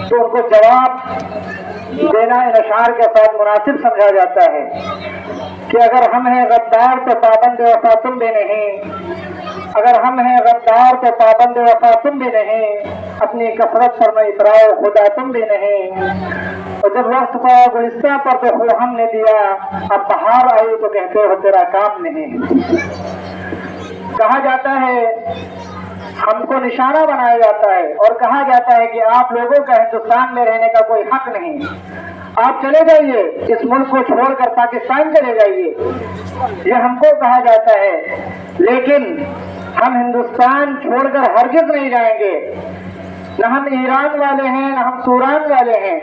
تو ان کو جواب دینا ان اشعار کے ساتھ مناسب سمجھا جاتا ہے کہ اگر ہم ہیں غدار تو پابند وفا تم بھی نہیں، اگر ہم ہیں غدار تو پابند وفا تم بھی نہیں، اپنی کثرت پر میں اتراؤ خدا تم بھی نہیں، اور جب وقت پا گلستہ پر تو خو ہم نے دیا، اب بہار آئی تو کہتے ہو تیرا کام نہیں۔ کہا جاتا ہے، ہم کو نشانہ بنایا جاتا ہے اور کہا جاتا ہے کہ آپ لوگوں کا ہندوستان میں رہنے کا کوئی حق نہیں، آپ چلے جائیے، اس ملک کو چھوڑ کر پاکستان چلے جائیے، یہ ہم کو کہا جاتا ہے، لیکن ہم ہندوستان چھوڑ کر ہرگز نہیں جائیں گے۔ نہ ہم ایران والے ہیں، نہ ہم توران والے ہیں،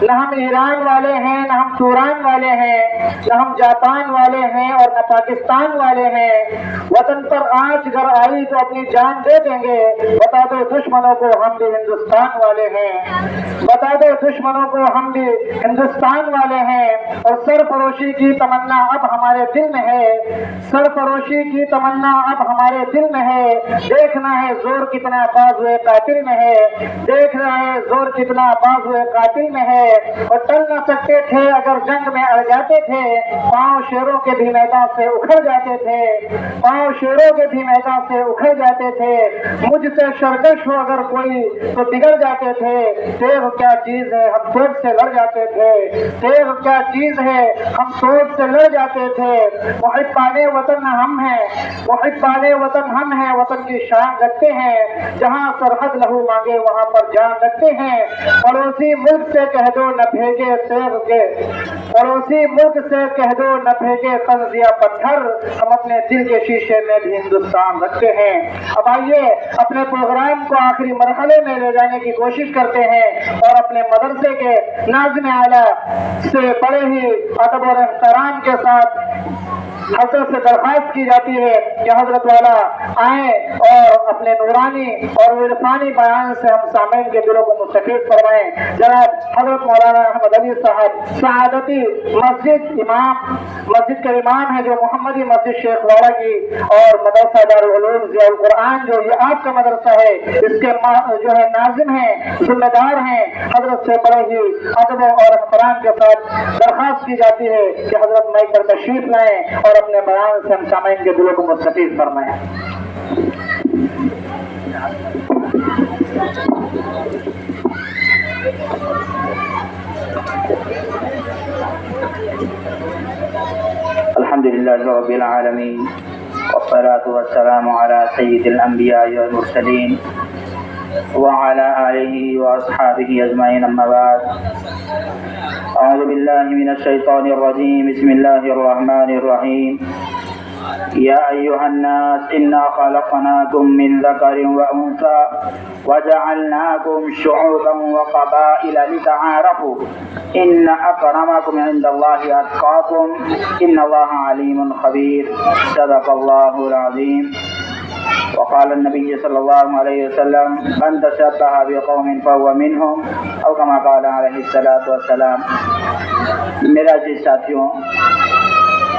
نہ ہم ایران والے ہیں، نہ ہم توران والے ہیں، نہ ہم جاپان والے ہیں اور نہ پاکستان والے ہیں۔ وطن پر آنچ گر آئی تو اپنی جان دے دیں گے، بتا دو دشمنوں کو ہم بھی ہندوستان والے ہیں، بتا دو دشمنوں کو ہم بھی ہندوستان والے ہیں۔ اور سرفروشی کی تمنا اب ہمارے دل میں ہے، سرفروشی کی تمنا اب ہمارے دل میں ہے، دیکھنا ہے زور کتنا بازوئے قاتل میں ہے، دیکھنا ہے زور کتنا بازوئے قاتل میں ہے۔ اور ٹل نہ سکتے تھے اگر جنگ میں اڑ جاتے تھے، پاؤں شیروں کے بھی میدان سے اکھڑ جاتے تھے، پاؤں شیروں کے بھی میدان سے اکھڑ جاتے تھے، مجھ سے شرکش ہو اگر کوئی تو بگڑ جاتے تھے، تیغ کیا چیز ہے ہم توپ سے لڑ جاتے تھے، تیغ کیا چیز ہے ہم توپ سے لڑ جاتے تھے۔ محبان وطن ہم ہیں، محبان وطن ہم ہیں، وطن کی شان رکھتے ہیں، جہاں سرحد لہو مانگے وہاں پر جان رکھتے ہیں۔ پڑوسی ملک سے کہہ دو نہ بھیجے تیغ کے، پڑوسی ملک سے کہہ دو نہ بھیجے تنزیہ پتھر، ہم اپنے دل کے شیشے میں بھی ہندوستان رکھتے ہیں۔ اب آئیے اپنے پروگرام کو آخری مرحلے میں لے جانے کی کوشش کرتے ہیں اور اپنے مدرسے کے ناظم اعلیٰ سے بڑے ہی ادب اور احترام کے ساتھ حضرت سے درخواست کی جاتی ہے کہ حضرت والا آئیں اور اپنے نورانی اور عرفانی بیان سے ہم سامعین کے دلوں کو مستفید فرمائیں۔ جناب حضرت مولانا احمد علی صاحب سعادتی مسجد کے امام ہیں، جو محمدی مسجد شیخ واڑہ کی اور مدرسہ دارالعلوم ضیاء القرآن جو یہ آپ کا مدرسہ ہے اس کے جو ہے ناظم ہیں، ذمہ دار ہیں، حضرت سے بڑے ہی ادب اور احترام کے ساتھ درخواست کی جاتی ہے کہ حضرت مائک پر تشریف لائیں اور اپنے بیان سے ہم سامعین کے دلوں کو مستفید فرمائیں۔ الحمدللہ رب العالمین والصلاة والسلام علی سید الانبیاء والمرسلین وعلى آلہ واصحابہ اجمعین، اما بعد۔ اعوذ باللہ من الشیطان الرجیم، بسم اللہ الرحمن الرحیم۔ یا ایہا الناس انا خلقناکم من ذکر وانثى وجعلناکم شعوبا وقبائل لتعارفوا ان اکرمکم عند اللہ اتقاکم ان اللہ علیم خبیر، صدق اللہ العظیم۔ وقال النبی صلی اللہ علیہ وسلم من تشبہ بقوم فهو منہم، او کما قال علیہ الصلاۃ والسلام۔ میرا عزیز ساتھیوں،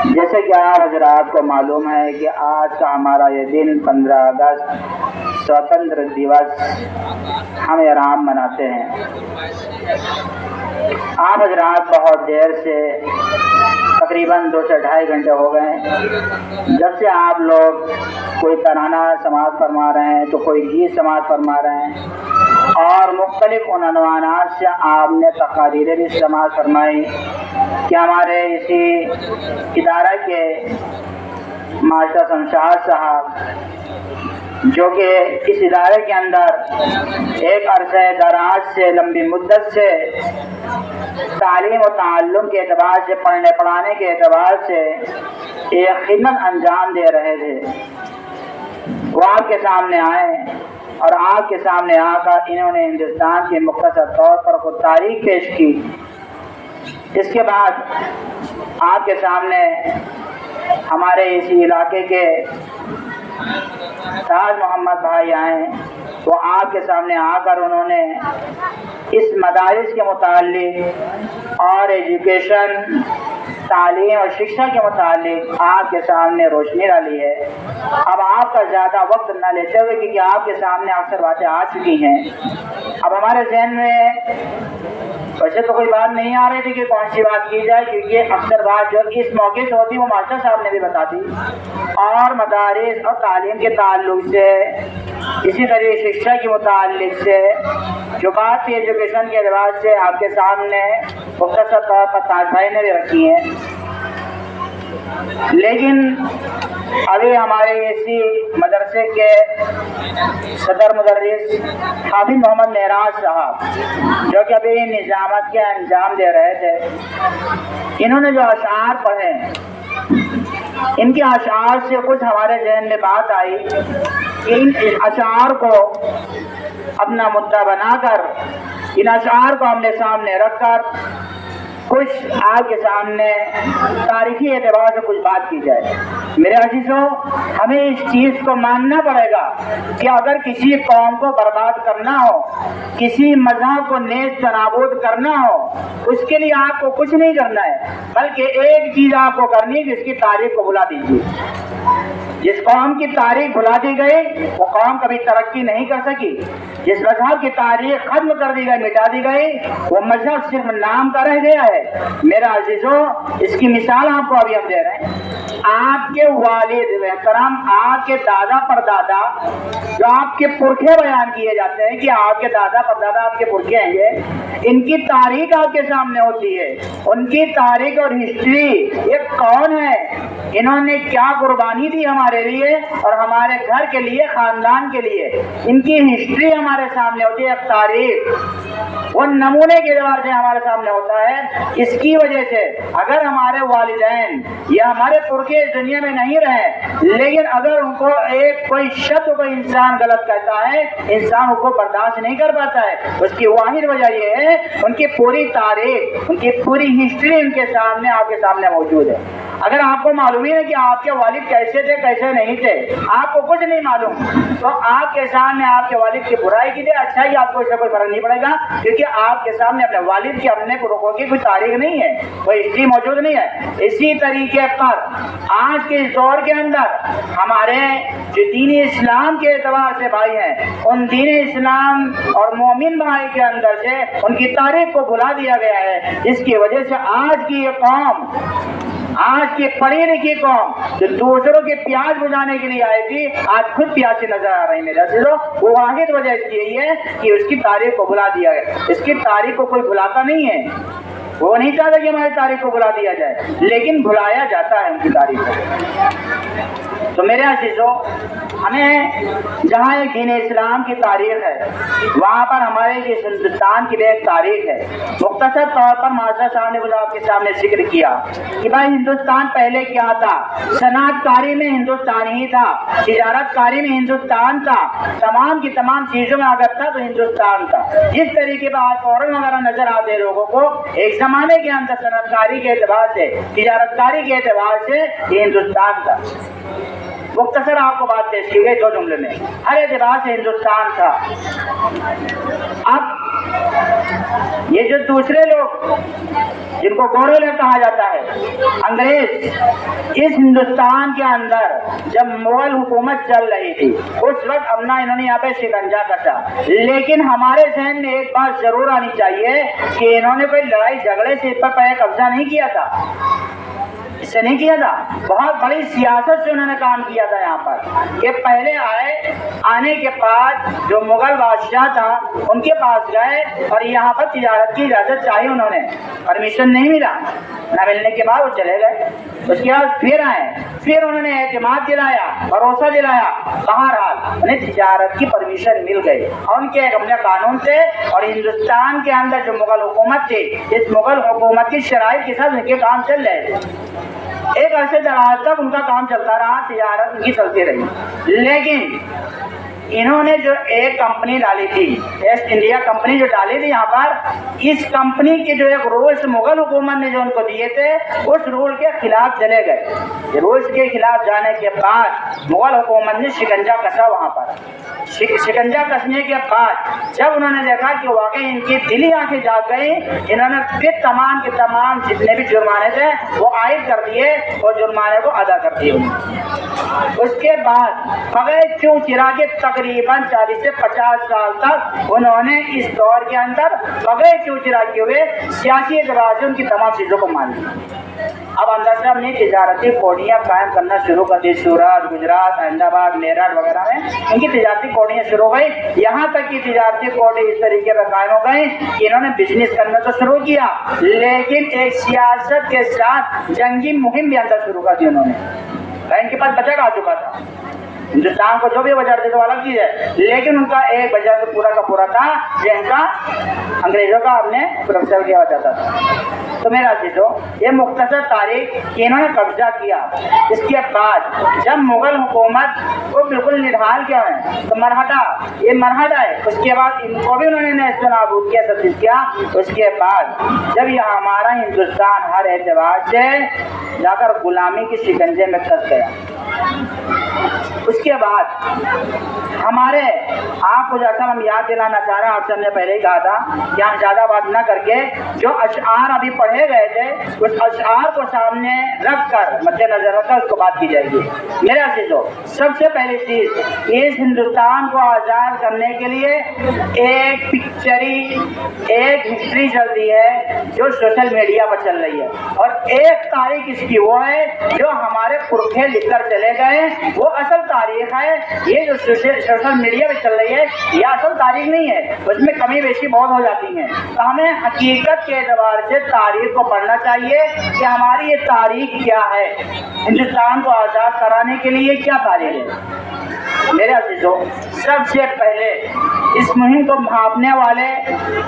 جیسے کہ آپ حضرات کو معلوم ہے کہ آج کا ہمارا یہ دن 15 اگست سوتنتر دیوس ہم ایران مناتے ہیں۔ آپ حضرات بہت دیر سے تقریباً 2 سے 2.5 گھنٹے ہو گئے ہیں جب سے آپ لوگ کوئی ترانہ سماعت فرما رہے ہیں تو کوئی گیت سماعت فرما رہے ہیں اور مختلف عنوانات سے آپ نے تقاریریں بھی سماعت فرمائی کہ ہمارے اسی ادارہ کے ماشاء شمشاد صاحب جو کہ اس ادارے کے اندر ایک عرصہ دراز سے لمبی مدت سے تعلیم و تعلم کے اعتبار سے پڑھنے پڑھانے کے اعتبار سے ایک خدمت انجام دے رہے تھے، وہ آپ کے سامنے آئے اور آپ کے سامنے آ کر انہوں نے ہندوستان کی مختصر طور پر خود تاریخ پیش کی۔ اس کے بعد آپ کے سامنے ہمارے اسی علاقے کے تاج محمد بھائی آئے، وہ آپ کے سامنے آ کر انہوں نے اس مدارس کے متعلق اور ایجوکیشن تعلیم اور شکشا کے متعلق آپ کے سامنے روشنی ڈالی ہے۔ اب آپ کا زیادہ وقت نہ لیتے ہوئے، کیونکہ آپ کے سامنے اکثر باتیں آ چکی ہیں، اب ہمارے ذہن میں ویسے تو کوئی بات نہیں آ رہی تھی کہ کون سی بات کی جائے، کیونکہ اکثر بات جو اس موقع سے ہوتی وہ ماسٹر صاحب نے بھی بتا دی، اور مدارس اور تعلیم کے تعلق سے، اسی طریقے شکشا کے متعلق سے جو بات تھی ایجوکیشن کے اعتبار سے آپ کے سامنے مختصر طور پر تاج بھائی نے بھی رکھی ہے. لیکن ابھی ہمارے اسی مدرسے کے صدر مدرس حافظ محمد معراج صاحب جو کہ ابھی نظامت کے انجام دے رہے تھے، انہوں نے جو اشعار پڑھے، ان کے اشعار سے کچھ ہمارے ذہن میں بات آئی کہ ان اشعار کو اپنا مدعا بنا کر، ان اشعار کو ہم نے سامنے رکھ کر کچھ آپ کے سامنے تاریخی اعتبار سے کچھ بات کی جائے. میرے عزیزوں، ہمیں اس چیز کو ماننا پڑے گا کہ اگر کسی قوم کو برباد کرنا ہو، کسی مذہب کو نیز نابود کرنا ہو، اس کے لیے آپ کو کچھ نہیں کرنا ہے، بلکہ ایک چیز آپ کو کرنی ہے کہ اس کی تاریخ کو بھلا دیجیے. جس قوم کی تاریخ بھلا دی گئی وہ قوم کبھی ترقی نہیں کر سکی. جس مذہب کی تاریخ ختم کر دی گئی، مٹا دی گئی، وہ مذہب صرف نام کا رہ گیا ہے. میرا عزیزوں، اس کی مثال آپ کو ابھی ہم دے رہے ہیں. آپ کے والد محترم، آپ کے دادا پردادا، جو آپ کے پرکھے بیان کیے جاتے ہیں کہ آپ کے دادا پردادا آپ کے پرکھے ہیں، یہ ان کی تاریخ آپ کے سامنے ہوتی ہے. ان کی تاریخ اور ہسٹری، یہ کون ہے، انہوں نے کیا قربانی دی ہمارے لیے اور ہمارے گھر کے لیے، خاندان کے لیے، ان کی ہسٹری ہمارے سامنے ہوتی ہے. تاریخ وہ نمونے کے اعتبار سے ہمارے سامنے ہوتا ہے. اس کی وجہ سے اگر ہمارے والدین یا ہمارے پرکھے اس دنیا میں نہیں رہے، لیکن اگر ان کو ایک کوئی شخص کوئی انسان غلط کہتا ہے، انسان ان کو برداشت نہیں کر پاتا ہے. اس کی واحد وجہ یہ ہے ان کی پوری تاریخ، ان کی پوری ہسٹری ان کے سامنے، آپ کے سامنے موجود ہے. اگر آپ کو معلوم ہی ہے کہ آپ کے والد کیسے تھے کیسے نہیں تھے، آپ کو کچھ نہیں معلوم، تو آپ کے سامنے آپ کے والد کی برائی کی تھی، اچھا ہی آپ کو اس سے کوئی فرق نہیں پڑے گا، کیونکہ آپ کے سامنے اپنے والد کی، اپنے پرکھوں کی کوئی تاریخ نہیں ہے، کوئی ہسٹری موجود نہیں ہے. اسی طریقے پر آج کے اس دور کے اندر ہمارے جو دین اسلام کے اعتبار سے بھائی ہیں، ان دین اسلام اور مومن بھائی کے اندر سے ان کی تاریخ کو بھلا دیا گیا ہے. جس کی وجہ سے آج کی یہ قوم، آج کی پڑھی لکھی قوم جو دوسروں کے پیاس بجھانے کے لیے آئی تھی، آج خود پیاسی نظر آ رہی. میرے عزیزوں، وہ واحد وجہ اس کی یہی ہے کہ اس کی تاریخ کو بھلا دیا گیا. اس کی تاریخ کو کوئی بھلاتا نہیں ہے، وہ نہیں چاہتا کہ ہماری تاریخ کو بھلا دیا جائے، لیکن بھلایا جاتا ہے ان کی تاریخ کو. تو میرے عزیزوں، ہمیں جہاں ایک دین اسلام کی تاریخ ہے، وہاں پر ہمارے اس ہندوستان کی بھی ایک تاریخ ہے. مختصر طور پر ماسٹر صاحب نے آپ کے سامنے ذکر کیا کہ بھائی ہندوستان پہلے کیا تھا. صنعت کاری میں ہندوستان ہی تھا، تجارت کاری میں ہندوستان تھا، تمام کی تمام چیزوں میں اگر تھا تو ہندوستان تھا. جس طریقے پر آج فوراً وغیرہ نظر آتے لوگوں کو، ایک زمانے کے اندر صنعت کاری کے اعتبار سے، تجارت کاری کے اعتبار سے یہ ہندوستان تھا. مختصر آپ کو بات پیش کی گئی 2 جملے میں، ہر اعتبار سے ہندوستان تھا. اب یہ جو دوسرے لوگ جن کو گورے لوگ کہا جاتا ہے، انگریز، اس ہندوستان کے اندر جب مغل حکومت چل رہی تھی، اس وقت اپنا انہوں نے یہاں پہ شکنجا کسا. لیکن ہمارے ذہن میں ایک بات ضرور آنی چاہیے کہ انہوں نے کوئی لڑائی جھگڑے سے اس پر قبضہ نہیں کیا تھا، اس سے نہیں کیا تھا. بہت بڑی سیاست سے انہوں نے کام کیا تھا یہاں پر کہ پہلے آنے کے بعد جو مغل بادشاہ تھا ان کے پاس گئے اور یہاں پر تجارت کی اجازت چاہی، انہوں نے پرمیشن نہیں ملا، نہ ملنے کے بعد وہ چلے گئے. اس کے بعد پھر آئے، پھر انہوں نے اعتماد دلایا، بھروسہ دلایا، بہرحال انہیں تجارت کی پرمیشن مل گئی اور ان کے اپنے قانون سے. اور ہندوستان کے اندر جو مغل حکومت تھی، اس مغل حکومت کی شرائط کے ساتھ ان کے کام چل رہے تھے. ایک عرصے دراز تک ان کا کام چلتا رہا، تجارت ان کی چلتی رہی. لیکن انہوں نے جو ایک کمپنی ڈالی تھی، ایسٹ انڈیا کمپنی جو ڈالی تھی یہاں پر، اس کمپنی کے جو ایک رولز مغل حکومت نے جو ان کو دیے تھے، اس رول کے خلاف چلے گئے. رولز کے خلاف جانے کے بعد مغل حکومت نے شکنجا کسا. وہاں پر شکنجا کسنے کے بعد جب انہوں نے دیکھا کہ واقعی ان کی دلی آنکھیں جاگ گئی، انہوں نے پھر تمام کے تمام جتنے بھی جرمانے تھے وہ عائد کر دیے اور جرمانے کو ادا کر دیے. اس کے بعد بغیر کیوں چرا کے تقریباً تقریباً 40 سے 50 سال تک انہوں نے اس دور کے اندر بغیر چوچرا کیے ہوئے سیاسی اعتبار سے ان کی تمام چیزوں کو مان لیا۔ اب اندر سے ہم نے تجارتی کوڈیاں قائم کرنا شروع کر دی۔ سورت، گجرات، احمد آباد، میرٹھ وغیرہ میں ان کی تجارتی کوڈیاں شروع ہو گئی۔ یہاں تک کہ تجارتی کوڈی اس طریقے پر قائم ہو گئی کہ انہوں نے بزنس کرنا تو شروع کیا، لیکن ایک سیاست کے ساتھ جنگی مہم بھی اندر شروع کر دی انہوں نے۔ ان کے پاس بجٹ آ چکا تھا، ہندوستان کو جو بھی بجٹ دے تو الگ چیز ہے، لیکن ان کا ایک بجٹ پورا کا پورا تھا جن کا انگریزوں کا ہم نے سرکشا کیا جاتا تھا۔ تو میرا عزیزو، یہ مختصر تاریخ کہ انہوں نے قبضہ کیا۔ اس کے بعد جب مغل حکومت وہ بالکل نڈھال کیا ہے تو مرہٹا، یہ مرہٹا ہے، اس کے بعد ان کو بھی انہوں نے نیست و نابود کیا، تبدیل کیا۔ اس کے بعد جب یہ ہمارا ہندوستان ہر اعتبار سے جا کر غلامی کی شکنجے میں پھنس گیا، اس کے بعد ہمارے آپ کو جیسا ہم یاد دلانا چاہ رہے ہیں، آپ سے ہم نے پہلے ہی کہا تھا کہ ہم زیادہ بات نہ کر کے جو اشعار ابھی پڑھے گئے تھے اس اشعار کو سامنے رکھ کر مد نظر رکھ کر اس کو بات کی جائے گی۔ میرے عزیزو، سب سے پہلی چیز، اس ہندوستان کو آزاد کرنے کے لیے ایک پکچری، ایک ہسٹری چل رہی ہے جو سوشل میڈیا پر چل رہی ہے، اور ایک تاریخ اس کی وہ ہے جو ہمارے پرکھے لکھ کر چلے گئے، وہ اصل تاریخ ہے۔ یہ جو سوشل میڈیا پہ چل رہی ہے یہ اصل تاریخ نہیں ہے، اس میں کمی بیشی بہت ہو جاتی ہیں۔ تو ہمیں حقیقت کے اعتبار سے تاریخ کو پڑھنا چاہیے کہ ہماری یہ تاریخ کیا ہے، ہندوستان کو آزاد کرانے کے لیے کیا تاریخ ہے۔ میرے عزیزو، سب سے پہلے اس مہم کو بھانپنے والے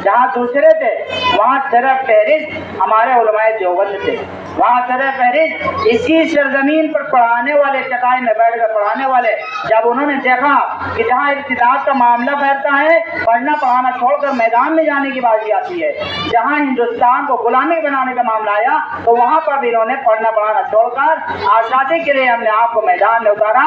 جہاں دوسرے تھے وہاں سر فہرست ہمارے علماء دیوبند تھے، وہاں سر فہرست اسی سرزمین پر پڑھانے والے، چٹائی میں بیٹھ کر پڑھانے والے، جب انہوں نے دیکھا کہ جہاں ارتداد کا معاملہ پھیلتا ہے پڑھنا پڑھانا چھوڑ کر میدان میں جانے کی بات آتی ہے، جہاں ہندوستان کو غلامی بنانے کا معاملہ آیا تو وہاں پر بھی انہوں نے پڑھنا پڑھانا چھوڑ کر آزادی کے لیے ہم نے آپ کو میدان میں اتارا۔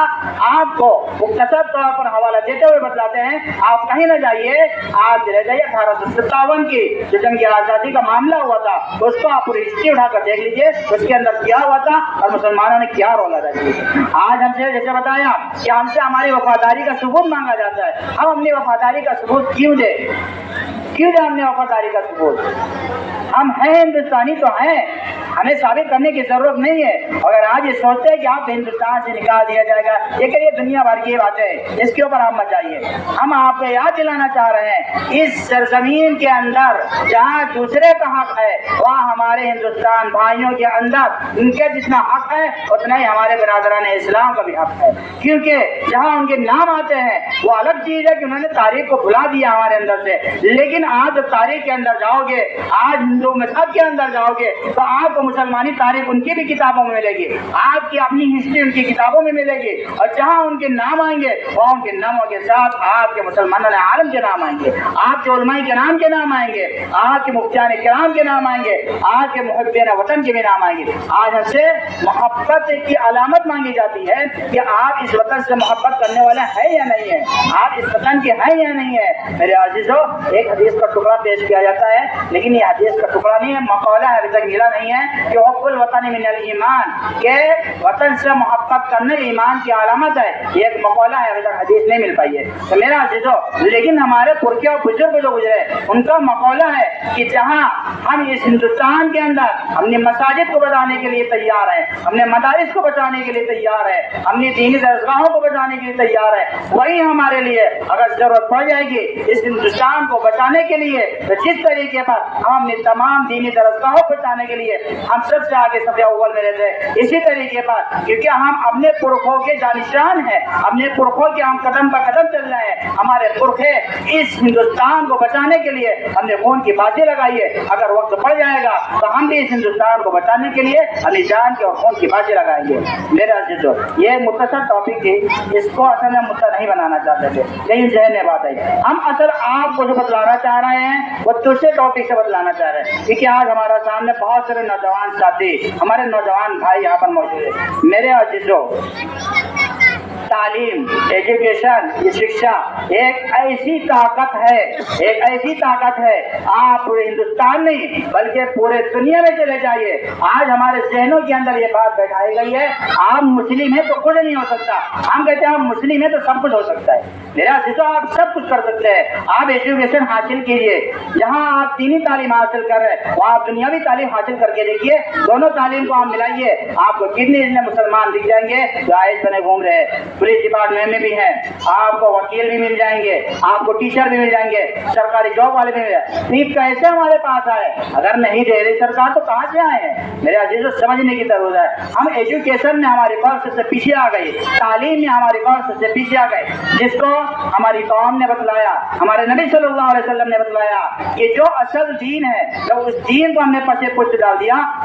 آپ کو مختصر طور پر حوالہ دیتے ہوئے بتلاتے ہیں، آپ کہیں نہ جائیے، آپ چلے جائیے 1857 کی جو جنگ آزادی کا معاملہ ہوا تھا اس کو آپ پوری ہسٹری اٹھا کر دیکھ لیجیے، اس کے اندر کیا ہوا تھا اور مسلمانوں نے کیا رول ادا کیا۔ آج ہم سے جیسے بتایا کہ ہم سے ہماری وفاداری کا ثبوت مانگا جاتا ہے، ہم اپنی وفاداری کا ثبوت کیوں دیں؟ کیوں دیں ہم نے وفاداری کا ثبوت؟ ہم ہیں ہندوستانی تو ہیں، ہمیں ثابت کرنے کی ضرورت نہیں ہے۔ اگر آج یہ سوچتے ہیں کہ آپ ہندوستان سے نکال دیا جائے گا، یہ کہ یہ دنیا بھر کی باتیں ہیں، اس کے اوپر آپ مت جائیے۔ ہم آپ کو یاد دلانا چاہ رہے ہیں اس سرزمین کے اندر جہاں دوسرے کا حق ہے وہاں ہمارے ہندوستان بھائیوں کے اندر ان کے جتنا حق ہے اتنا ہی ہمارے برادران اسلام کا بھی حق ہے، کیونکہ جہاں ان کے نام آتے ہیں وہ الگ چیز ہے کہ انہوں نے تاریخ کو بھلا دیا ہمارے اندر سے، لیکن آج جب تاریخ کے اندر جاؤ گے، آج ہندو مذہب کے اندر جاؤ گے تو آپ کو مسلمانی تاریخ ان کی بھی کتابوں میں ملے گی، آپ کی اپنی ہسٹری ان کی کتابوں میں ملے گی، اور جہاں ان کے نام آئیں گے وہاں ان کے ناموں کے ساتھ آپ کے مسلمانوں عالم کے نام آئیں گے، آپ کے علماء کرام کے نام آئیں گے، آپ کے مفتیان کرام کے نام آئیں گے، آپ کے محبین وطن کے بھی نام آئیں گے۔ آج ہم سے محبت کی علامت مانگی جاتی ہے کہ آپ اس وطن سے محبت کرنے والے ہیں یا نہیں ہیں، آپ اس وطن کے ہیں یا نہیں ہے۔ میرے عزیزو، ایک حدیث کا ٹکڑا پیش کیا جاتا ہے، لیکن یہ حدیث کا ٹکڑا نہیں ہے، مقولہ ہے، ابھی تک ملا نہیں ہے، کہ حب الوطن من الایمان، کہ وطن سے محبت کرنا ایمان کی علامت ہے، یہ ایک مقولہ ہے، ابھی تک حدیث نہیں مل پائی ہے۔ تو میرا عزیزو، لیکن ہمارے پرکھے اور بزرگ جو گزرے ان کا مقولہ ہے کہ جہاں ہم اس ہندوستان کے اندر اپنی مساجد کو بچانے کے لیے تیار ہیں، ہم نے مدارس کو بچانے کے لیے تیار ہے، ہم نے دینی درسگاہوں کو بچانے کے لیے تیار ہے، وہی ہمارے لیے اگر ضرورت پڑ جائے گی اس ہندوستان کو بچانے کے لیے تو جس طریقے پر ہم اپنے تمام دینی درسگاہوں کو بچانے کے لیے ہم سب سے آگے صف اول میں رہتے ہیں، اسی طریقے پر کیونکہ ہم اپنے پرکھوں کے جانشان ہیں، اپنے پرکھوں کے ہم قدم پر قدم چل رہے ہیں، ہمارے پرکھے اس ہندوستان کو بچانے کے لیے ہم نے خون کی بازی لگائی ہے، اگر وقت پڑ جائے گا تو ہم بھی اس ہندوستان کو بچانے کے لیے اپنی جان کے اور خون کی بازی لگائیں گے۔ میرے عزیزو، یہ مختصر ٹاپک تھی، اس کو اصل میں مدعا نہیں بنانا چاہتے تھے، لیکن ذہن میں بات آئی، ہم اصل آپ کو جو بتلانا چاہ رہے ہیں وہ دوسرے ٹاپک سے بتلانا چاہ رہے ہیں، کیونکہ آج ہمارا سامنے بہت سارے نوجوان ساتھی، ہمارے نوجوان بھائی یہاں پر موجود ہیں۔ میرے عزیزو، تعلیم ایجوکیشن یہ شکشا ایک ایسی طاقت ہے آپ پورے ہندوستان نہیں بلکہ پورے دنیا میں چلے جائیے. آج ہمارے ذہنوں کے اندر یہ بات بیٹھائی گئی ہے آپ مسلم ہیں تو کچھ نہیں ہو سکتا. ہم کہتے ہیں آپ مسلم ہیں تو سب کچھ ہو سکتا ہے. میرا عزیزو آپ سب کچھ کر سکتے ہیں. آپ ایجوکیشن حاصل کیجئے. جہاں آپ دینی تعلیم حاصل کر رہے ہیں وہاں آپ دنیاوی تعلیم حاصل کر کے دیکھیے. دونوں تعلیم کو آپ ملائیے آپ کو کتنے مسلمان دکھ جائیں گے جو آئس بنے گھوم رہے ہیں. پولیس ڈپارٹمنٹ میں بھی ہیں, آپ کو وکیل بھی مل جائیں گے, آپ کو ٹیچر بھی مل جائیں گے, سرکاری جاب والے بھی مل جائیں گے. یہ کیسے ہمارے پاس آئے؟ اگر نہیں دے رہی سرکار تو کہاں سے آئے ہیں؟ میرے عزیزوں سمجھنے کی ضرورت ہے. ہم ایجوکیشن میں ہماری قوم سے پیچھے آ گئی, تعلیم میں ہماری قوم سے پیچھے آ گئے, جس کو ہماری قوم نے بتلایا, ہمارے نبی صلی اللہ علیہ وسلم نے بتلایا کہ جو اصل دین ہے جب اس دین کو ہم نے پسے پشت ڈال دیا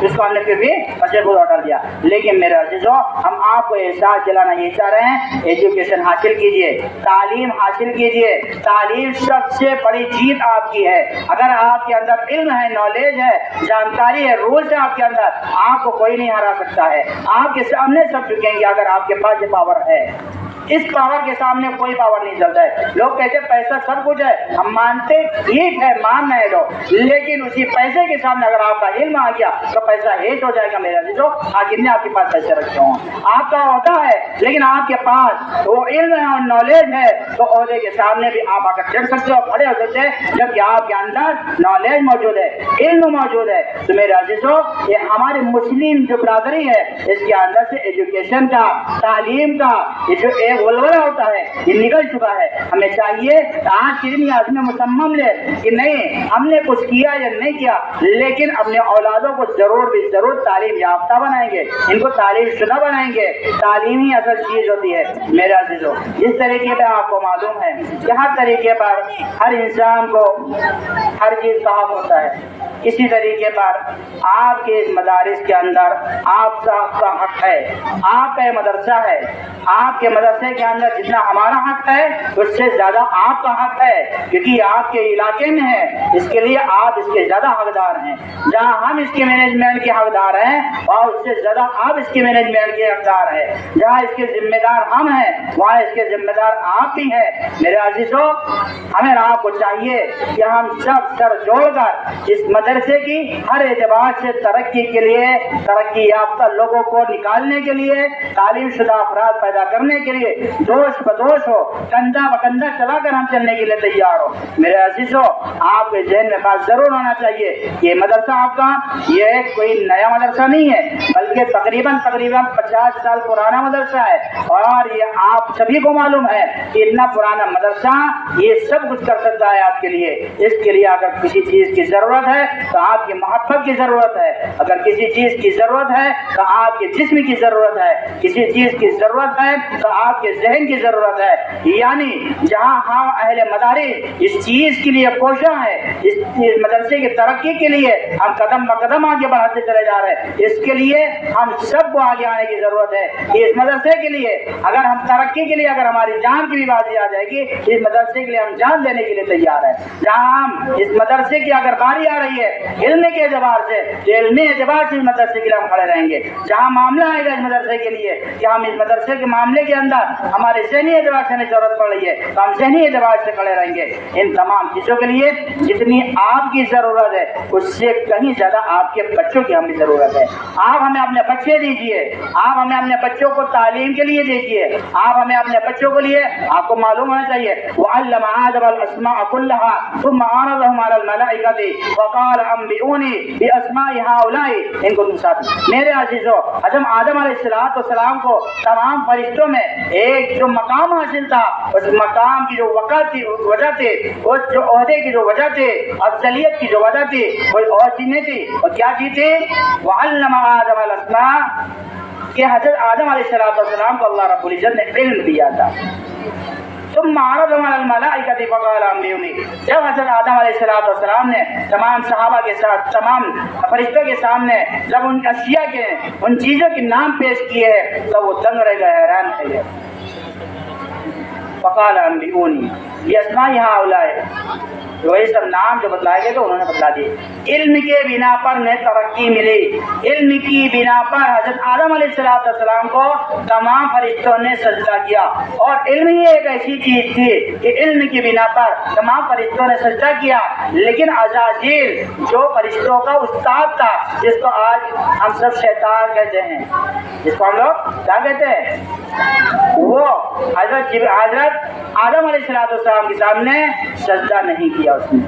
اس کو ہم نے پھر بھی پسے پشت ڈال دیا. لیکن میرے عزیزوں ہم آپ کو احساس دلانا یہ چاہ رہے ہیں ایجوکیشن حاصل کیجئے, تعلیم حاصل کیجئے. تعلیم سب سے بڑی جیت آپ کی ہے. اگر آپ کے اندر علم ہے, نالج ہے, جانکاری ہے, رولز ہے آپ کے اندر, آپ کو کوئی نہیں ہرا سکتا ہے. آپ کے سامنے سب جھکیں گے اگر آپ کے پاس یہ پاور ہے. اس پاور کے سامنے کوئی پاور نہیں چلتا ہے. لوگ کہتے ہیں پیسہ سب کچھ ہے, ہم مانتے ٹھیک ہے, مان رہے لوگ, لیکن اسی پیسے کے سامنے اگر آپ کا علم آ گیا تو پیسہ ہیٹ ہو جائے گا. میرے عزیزوں کتنے آپ کے پاس پیسے رکھتے ہوں, آپ کا عہدہ ہے لیکن آپ کے پاس وہ علم ہے اور نالج ہے تو عہدے کے سامنے بھی آپ آ کر چڑھ سکتے ہو, کھڑے ہو سکتے ہیں, جبکہ آپ کے اندر نالج موجود ہے, علم موجود ہے. تو میرے عزیزوں یہ ہمارے مسلم جو برادری ہے اس کے اندر سے ایجوکیشن کا, تعلیم کا یہ جو ایک ولولہ ہوتا ہے یہ نکل چکا ہے. ہمیں چاہیے آج کے دن آدمی مصمم لے کہ نہیں ہم نے کچھ کیا یا نہیں کیا, لیکن اپنے اولادوں کو ضرور تعلیم یافتہ بنائیں گے, ان کو تعلیم شدہ بنائیں گے. تعلیم ہی اصل چیز ہوتی ہے. میرے عزیزوں جس طریقے پہ آپ کو معلوم ہے کہ ہر طریقے پر ہر انسان کو ہر چیز کا حق ہوتا ہے, اسی طریقے پر آپ کے مدارس کے اندر آپ کا حق ہے. آپ کا مدرسہ ہے, آپ کے مدرسے کے اندر جتنا ہمارا حق ہے اس سے زیادہ آپ کا حق ہے, کیونکہ آپ کے علاقے میں ہے, اس کے لیے آپ اس کے زیادہ حقدار ہیں. جہاں ہم اس کے مینجمنٹ کے حقدار ہیں اور اس سے زیادہ آپ اس کے مینجمنٹ کے حقدار ہیں. جہاں اس کے ذمہ دار ہم ہیں وہاں اس کے ذمہ دار آپ بھی ہیں. میرے عزیزوں ہمیں آپ کو چاہیے کہ ہم سب سر جوڑ کر اس مدرسے کی ہر اعتبار سے ترقی کے لیے, ترقی یافتہ لوگوں کو نکالنے کے لیے, تعلیم شدہ افراد پیدا کرنے کے لیے دوش بدوش ہو, کندھا بکندھا چلا کر ہم چلنے کے لیے تیار ہو. میرے عزیزوں آپ کے ذہن میں بات ضرور ہونا چاہیے یہ مدرسہ آپ کا یہ کوئی نیا مدرسہ نہیں ہے بلکہ تقریباً 50 سال پرانا مدرسہ ہے. اور یہ آپ سبھی کو معلوم ہے کہ اتنا پرانا مدرسہ یہ سب کچھ کر سکتا ہے آپ کے لیے. اس کے لیے اگر کسی چیز کی ضرورت ہے تو آپ کی محبت کی ضرورت ہے, اگر کسی چیز کی ضرورت ہے تو آپ کے جسم کی ضرورت ہے, کسی چیز کی ضرورت ہے تو آپ کے ذہن کی ضرورت ہے. یعنی جہاں ہم اہل مدارس اس چیز کے لیے کوشاں ہے, اس مدرسے کی ترقی کے لیے ہم قدم بقدم آگے بڑھاتے چلے جا رہے ہیں. اس کے لیے ہم سب کو آگے آنے کی ضرورت ہے کہ اس مدرسے کے لیے اگر ہم ترقی کے لیے اگر ہماری جان کی بھی بازی آ جائے گی اس مدرسے کے لیے ہم جان دینے کے لیے تیار ہیں. جہاں ہم اس مدرسے کی اگر باری آ رہی ہے علم کے اعتبار سے علمی اعتبار سے اس مدرسے کے لیے ہم کھڑے رہیں گے. جہاں معاملہ آئے گا اس مدرسے کے لیے کہ ہم اس مدرسے کے معاملے کے اندر ہمارے ذہنی اعتبار سے ہمیں ضرورت پڑ رہی ہے تو ہم ذہنی اعتبار سے کھڑے رہیں گے. ان تمام چیزوں کے لیے جتنی آپ کی ضرورت ہے اس سے کہیں زیادہ آپ کے بچوں کی ہمیں ضرورت ہے. آپ ہمیں اپنے بچے دیجیے, آپ ہمیں اپنے بچوں کو تعلیم کے لیے دیجیے, آپ ہمیں اپنے بچوں کو لیے آپ کو معلوم ہونا چاہیے وعلم آدم الاسماء كلها ثم عرضهم على الملائكة وقال انبئوني باسماء هؤلاء ان كنتم صادقين. میرے عزیزو حضرت آدم علیہ السلام کو تمام فرشتوں میں ایک جو مقام حاصل تھا اس مقام کی جو وقت تھی وجہ تھی, اس جو عہدے کی جو وجہ تھی, افضلیت کی جو وجہ تھی کوئی اور چیز نہیں تھی. اور کیا چیز تھی؟ وعلم آدم الاسماء کہ حضرت آدم علیہ السلام کو اللہ رب العزت نے علم دیا تھا. ثم عرضهم على الملائكة فقال انبئوني. جب حضرت آدم علیہ السلام نے تمام صحابہ کے ساتھ تمام فرشتوں کے سامنے جب ان اشیاء کے ان چیزوں کے نام پیش کیے ہیں تو وہ دنگ رہ گئے, حیران رہ گئے. فقال انبئوني یہ اسماء ہؤلاء وہی سب نام جو بتلائے گئے تو انہوں نے بتلا دیے. علم کے بنا پر انہیں ترقی ملی. علم کی بنا پر حضرت آدم علیہ السلام کو تمام فرشتوں نے سجدہ کیا. اور علم ہی ایک ایسی چیز تھی کہ علم کی بنا پر تمام فرشتوں نے سجدہ کیا. لیکن عزازیل جو فرشتوں کا استاد تھا، جس کو آج ہم سب شیطان کہتے ہیں، جس کو ہم لوگ کیا کہتے ہیں، وہ حضرت آدم علیہ السلام کے سامنے سجدہ نہیں کیا. اس نے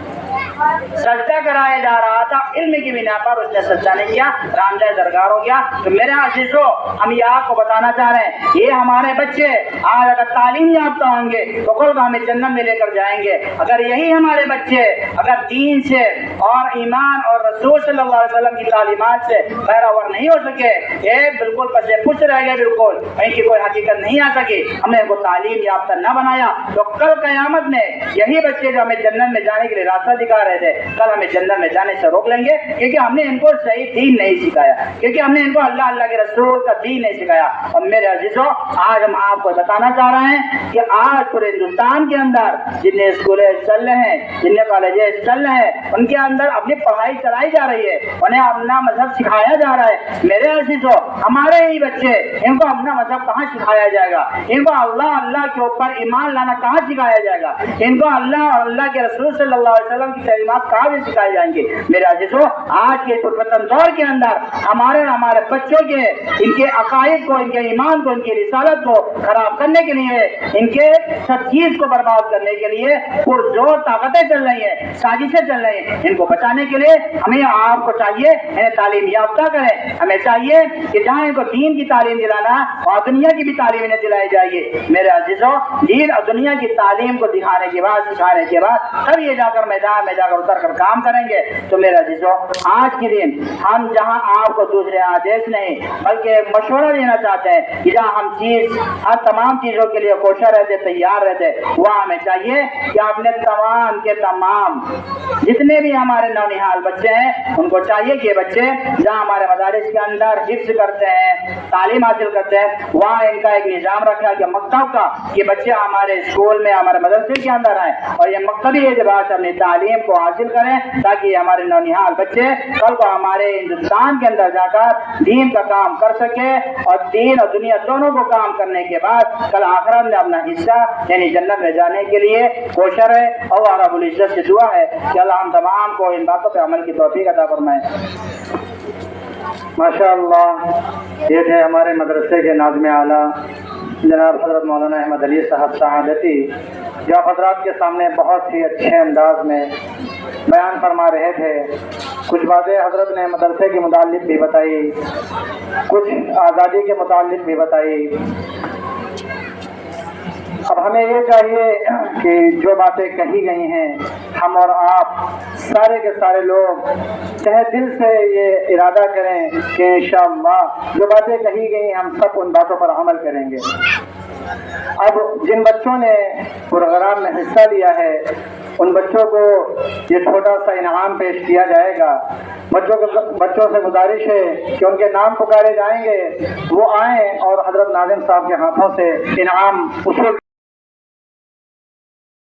سجدہ کرایا جا رہا تھا، علم کی بنا پر اس نے سجدہ نہیں کیا، رامدہ درگار ہو گیا. تو میرے عزیزو، ہم یہ آپ کو بتانا چاہ رہے ہیں، یہ ہمارے بچے آج اگر تعلیم یافتہ ہوں گے تو کل کو ہمیں جنت میں لے کر جائیں گے. اگر یہی ہمارے بچے اگر دین سے اور ایمان اور رسول صلی اللہ علیہ وسلم کی تعلیمات سے پیروار نہیں ہو سکے، یہ بالکل پسے پش رہ گئے، بالکل ان کی کوئی حقیقت نہیں آ سکی، ہم نے ان کو تعلیم یافتہ نہ بنایا، تو کل قیامت میں یہی بچے جو ہمیں جنت میں جانے کے لیے راستہ دکھا رہے تھے، کل ہمیں جنت میں جانے سے روک لیں گے، کیونکہ ہم نے ان کو صحیح دین نہیں سکھایا، کیونکہ ہم نے ان کو اللہ کے رسول کا دین نہیں سکھایا. اور میرے عزیزوں، آج ہم آپ کو بتانا چاہ رہے ہیں کہ آج پورے ہندوستان کے اندر جتنے اسکولیں چل رہے ہیں، جتنے کالجز چل رہے ہیں، ان کے اندر اپنی پڑھائی چلائی جا رہی ہے، انہیں اپنا مذہب سکھایا جا رہا ہے. میرے عزیزوں، ہمارے ہی بچے، ان کو اپنا مذہب کہاں سکھایا جائے گا؟ ان کو اللہ کے اوپر ایمان لانا کہاں سکھایا جائے گا؟ ان کو اللہ اور اللہ کے رسول صلی اللہ علیہ وسلم کی تعلیمات کہاں سے سکھائی جائیں گے؟ میرے عزیزوں، آج کے پرفتن دور کے اندر ہمارے بچوں کے ان کے عقائد کو، ان کے ایمان کو، ان کی رسالت کو خراب کرنے کے لیے، ان کے سب چیز کو برباد کرنے کے لیے پرزور طاقتیں چل رہی ہیں، سازشیں چل رہی ہیں. ان کو بچانے کے لیے ہمیں آپ کو چاہیے انہیں تعلیم یافتہ کریں. ہمیں چاہیے کہ جہاں ان کو دین کی تعلیم دلانا اور دنیا کی بھی تعلیم انہیں دلائی جائے. میرے عزیزوں، دین اور دنیا کی تعلیم کو دکھانے کے بعد، سکھانے کے بعد تب یہ جا کر میدان میں جا کر اتر کر کام کریں گے. تو میرے عزیزوں، آج کے دن ہم جہاں آپ کو دوسرے آدیش نہیں بلکہ ایک مشورہ دینا چاہتے ہیں کہ جہاں ہم ہر تمام چیزوں کے لیے کوشاں رہتے، تیار رہتے، وہاں ہمیں چاہیے کہ اپنے تمام کے تمام جتنے بھی ہمارے نونہال بچے ہیں، ان کو چاہیے کہ یہ بچے جہاں ہمارے مدارس کے اندر حفظ کرتے ہیں، تعلیم حاصل کرتے ہیں، وہاں ان کا ایک نظام رکھا کہ مکتب کا، کہ بچے ہمارے اسکول میں، ہمارے مدرسے کے اندر آئیں اور یہ مکتبی اعتبار سے اپنی تعلیم کو حاصل کریں، تاکہ ہمارے نونہال بچے کل کو ہمارے ہندوستان کے اندر جا کر دین کا کام کر سکے، اور دین اور دنیا دونوں کو کام کرنے کے بعد کل آخرت میں اپنا حصہ یعنی جنت میں جانے کے لیے کوشر ہے. اللہ رب العزت سے دعا ہے کہ اللہ ہم تمام کو ان باتوں پہ عمل کی توفیق عطا فرمائے. ماشاء اللہ، یہ تھے ہمارے مدرسے کے ناظم اعلیٰ جناب حضرت مولانا احمد علی صاحب سعادتی، جو آپ حضرات کے سامنے بہت ہی اچھے انداز میں بیان فرما رہے تھے. کچھ باتیں حضرت نے مدرسے کے متعلق بھی بتائی، کچھ آزادی کے متعلق بھی بتائی. اب ہمیں یہ چاہیے کہ جو باتیں کہی گئی ہیں، ہم اور آپ سارے کے سارے لوگ تہہ دل سے یہ ارادہ کریں کہ انشاءاللہ جو باتیں کہی گئی ہم سب ان باتوں پر عمل کریں گے. اب جن بچوں نے پروگرام میں حصہ لیا ہے، ان بچوں کو یہ چھوٹا سا انعام پیش کیا جائے گا. بچوں سے گزارش ہے کہ ان کے نام پکارے جائیں گے، وہ آئیں اور حضرت ناظم صاحب کے ہاتھوں سے انعام وصول